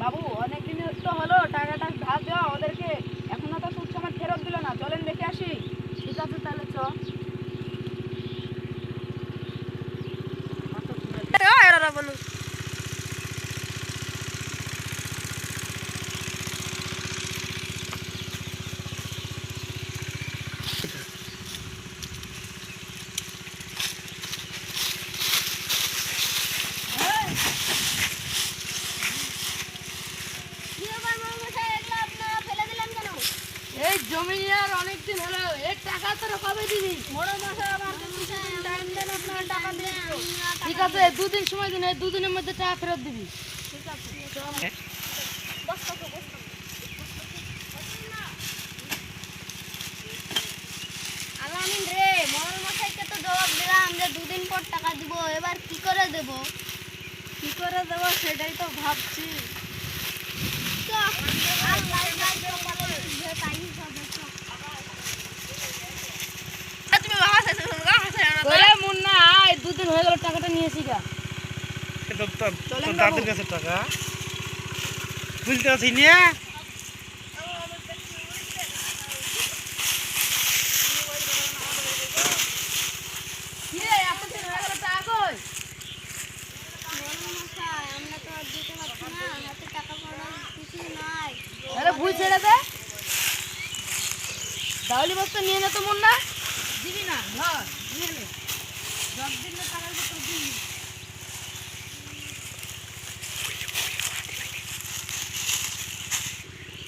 বাবু অনেকদিন তো হলো টাকাটা ধার দেওয়া ওদেরকে, এখনো তো সুদ সমেত ফেরত দিল না। চলেন দেখে আসি। ঠিক আছে তাহলে চ। বলুন এই জমি আর অনেকদিন হলো, এই টাকা তোরা কবে দিবি? বড় মশাই আমার টাইম দেন, আপনার টাকা দিয়ে দিবো। ঠিক আছে, 2 দিন সময় দিন, এই 2 দিনের মধ্যে টাকা ফেরত দিবি। ঠিক আছে। আলামিন রে, মরল মশাইকে তো জবাব দিলাম যে 2 দিন পর টাকা দিব, এবার কি করে দেব? কি করে দেবো সেটাই তো ভাবছি। মুন্না আয়, 2 দিন হয়ে গেল টাকাটা নিয়েছি গা। দাদের কাছে টাকা বুঝতে পারছি না। ভুল ছেড়ে দে, তাহলে বস্তা নিয়ে নে তো মুন্না। দিবি না ধর নিয়ে নে, 10 দিন টাকা তো দিবি।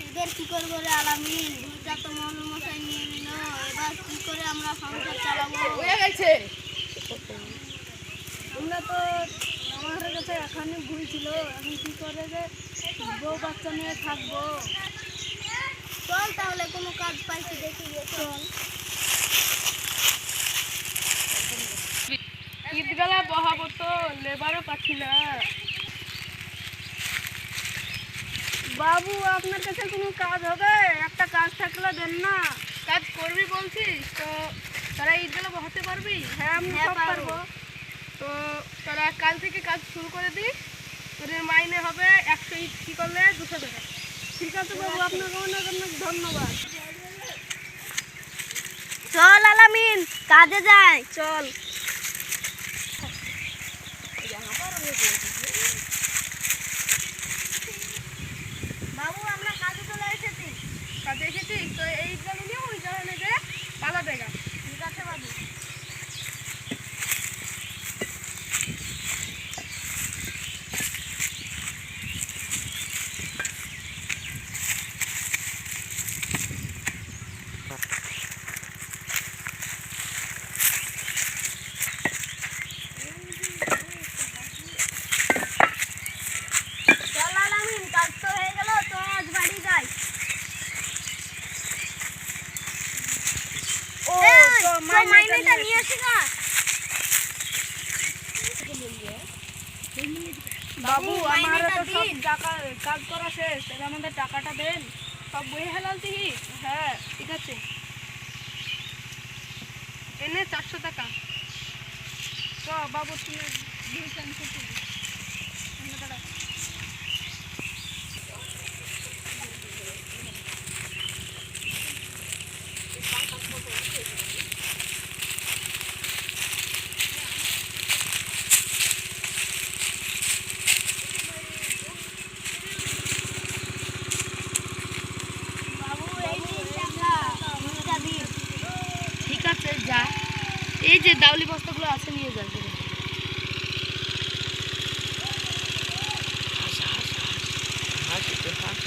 এদের কি করবো রে আলামিন, ভুলটা তো মরল মশাই নিয়ে নিল, এবার কি করে আমরা সংসার চালাবো? হয়ে গেছে। আমরা তো আমার কাছে এখানে ভুল ছিল, এখন কি করে যে বউ বাচ্চা নিয়ে থাকবো। চল তাহলে কোনো কাজ পাইছি দেখি গিয়ে চল। ঈদগালা বহাবো তো লেবারও পাচ্ছি না। বাবু আপনার কাছে কোনো কাজ হবে? একটা কাজ থাকলে দেন না। কাজ করবি বলছিস তো, তারা ঈদগালা বহাতে পারবি? হ্যাঁ আমি সব পারবো। তো তারা কাল থেকে কাজ শুরু করে দিস, তোদের মাইনে হবে 100 ঈদ কি করলে 200 টাকা। ঠিক আছে বাবু, আপনাকে অনেক অনেক ধন্যবাদ। চল আলামিন, কাজে যাই। চল। বাবু আমরা কাজে চলে এসেছি। কাজে এসেছিস তো, এই ঈদগালা নিয়ে ওই জায়গায় যে পালা দেখা। ঠিক আছে বাবু। চল আলামিন, কাজ তো হয়ে গেল, তো আজ বাড়ি যাই। ও এই, তো তো মাইনেটা নিয়ে আসি না। বাবু আমার মাইনেটা তো সব দিন। টাকা কাজ করা শেষ, তাহলে আমাদের টাকাটা দেন। সব বই হেলাল দিই। হ্যাঁ ঠিক আছে, এনে 400 টাকা। চ বাবু তুমি দিয়েছেন ছুটি। বাবু এই নিন টাকা, দুইটা দিন। ঠিক আছে যা, এই যে দাউলি বস্তাগুলো আছে নিয়ে যা। হাস